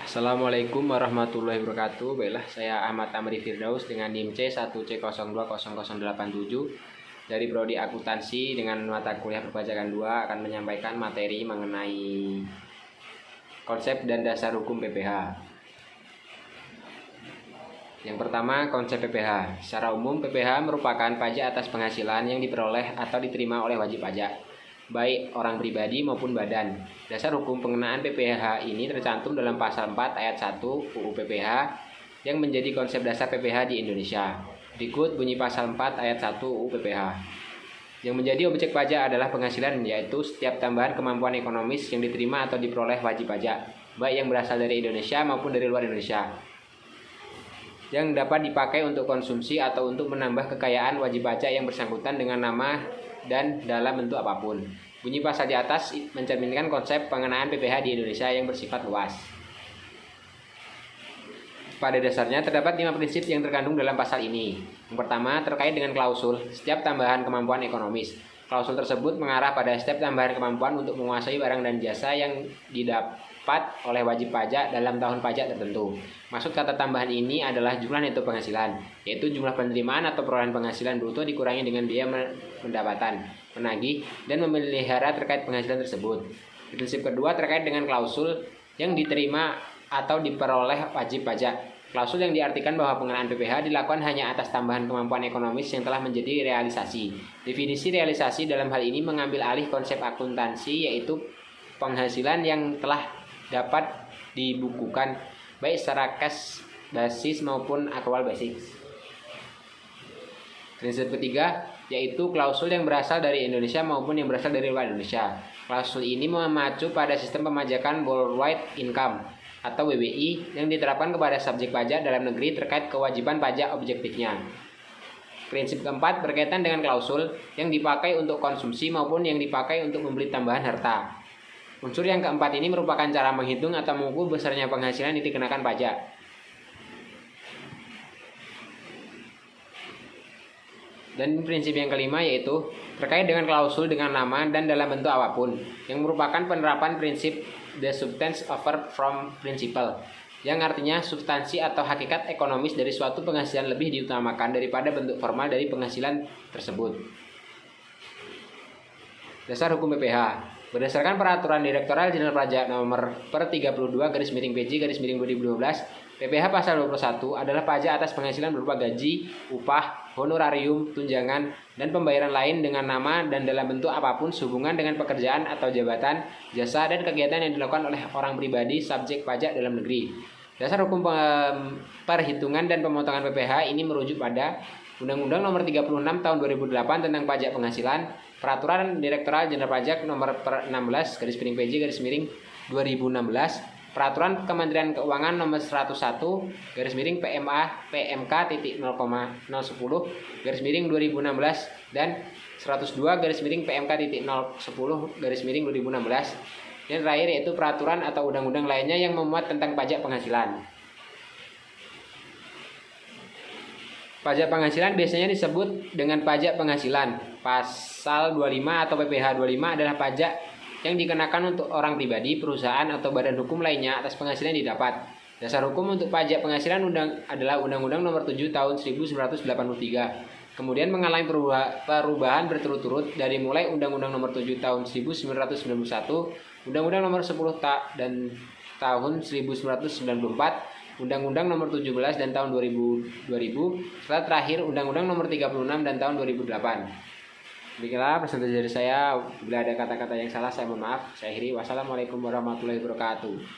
Assalamualaikum warahmatullahi wabarakatuh. Baiklah, saya Ahmad Amri Firdaus dengan NIM C1C020087 dari Prodi Akuntansi dengan mata kuliah perpajakan 2 akan menyampaikan materi mengenai konsep dan dasar hukum PPh. Yang pertama, konsep PPh. Secara umum, PPh merupakan pajak atas penghasilan yang diperoleh atau diterima oleh wajib pajak, baik orang pribadi maupun badan. Dasar hukum pengenaan PPh ini tercantum dalam pasal 4 ayat 1 UU PPh yang menjadi konsep dasar PPh di Indonesia. Berikut bunyi pasal 4 ayat 1 UU PPh. Yang menjadi objek pajak adalah penghasilan, yaitu setiap tambahan kemampuan ekonomis yang diterima atau diperoleh wajib pajak, baik yang berasal dari Indonesia maupun dari luar Indonesia, yang dapat dipakai untuk konsumsi atau untuk menambah kekayaan wajib pajak yang bersangkutan dengan nama dan dalam bentuk apapun. Bunyi pasal di atas mencerminkan konsep pengenaan PPh di Indonesia yang bersifat luas. Pada dasarnya terdapat 5 prinsip yang terkandung dalam pasal ini. Yang pertama, terkait dengan klausul setiap tambahan kemampuan ekonomis. Klausul tersebut mengarah pada setiap tambahan kemampuan untuk menguasai barang dan jasa yang didapat oleh wajib pajak dalam tahun pajak tertentu. Maksud kata tambahan ini adalah jumlah neto penghasilan, yaitu jumlah penerimaan atau perolehan penghasilan bruto dikurangi dengan biaya pendapatan, menagih, dan memelihara terkait penghasilan tersebut. Prinsip kedua terkait dengan klausul yang diterima atau diperoleh wajib pajak. Klausul yang diartikan bahwa pengenaan PPh dilakukan hanya atas tambahan kemampuan ekonomis yang telah menjadi realisasi. Definisi realisasi dalam hal ini mengambil alih konsep akuntansi, yaitu penghasilan yang telah dapat dibukukan baik secara cash basis maupun akrual basis. Prinsip ketiga yaitu klausul yang berasal dari Indonesia maupun yang berasal dari luar Indonesia. Klausul ini mengacu pada sistem pemajakan worldwide income atau WWI yang diterapkan kepada subjek pajak dalam negeri terkait kewajiban pajak objektifnya. Prinsip keempat berkaitan dengan klausul yang dipakai untuk konsumsi maupun yang dipakai untuk membeli tambahan harta. Unsur yang keempat ini merupakan cara menghitung atau mengukur besarnya penghasilan yang dikenakan pajak. Dan prinsip yang kelima yaitu terkait dengan klausul dengan nama dan dalam bentuk apapun, yang merupakan penerapan prinsip the substance over from principle, yang artinya substansi atau hakikat ekonomis dari suatu penghasilan lebih diutamakan daripada bentuk formal dari penghasilan tersebut. Dasar hukum PPh. Berdasarkan Peraturan Direktorat Jenderal Pajak Nomor per 32 /PJ/2012, PPh pasal 21 adalah pajak atas penghasilan berupa gaji, upah, honorarium, tunjangan, dan pembayaran lain dengan nama dan dalam bentuk apapun sehubungan dengan pekerjaan atau jabatan, jasa, dan kegiatan yang dilakukan oleh orang pribadi subjek pajak dalam negeri. Dasar hukum perhitungan dan pemotongan PPh ini merujuk pada Undang-Undang Nomor 36 Tahun 2008 tentang pajak penghasilan, Peraturan Direktorat Jenderal Pajak Nomor 16 /PJ/2016, Peraturan Kementerian Keuangan Nomor 101 PMA PMK.010/2016 dan 102 PMK.010/2016. Dan terakhir yaitu peraturan atau undang-undang lainnya yang memuat tentang pajak penghasilan. Pajak penghasilan biasanya disebut dengan pajak penghasilan. Pasal 25 atau PPh 25 adalah pajak yang dikenakan untuk orang pribadi, perusahaan, atau badan hukum lainnya atas penghasilan yang didapat. Dasar hukum untuk pajak penghasilan adalah Undang-Undang Nomor 7 Tahun 1983. Kemudian mengalami perubahan berturut-turut dari mulai Undang-Undang Nomor 7 Tahun 1991, Undang-Undang Nomor 10 dan tahun 1994, Undang-Undang Nomor 17 dan tahun 2000, setelah terakhir Undang-Undang Nomor 36 dan tahun 2008. Demikianlah presentasi dari saya. Bila ada kata-kata yang salah saya mohon maaf. Saya akhiri. Wassalamualaikum warahmatullahi wabarakatuh.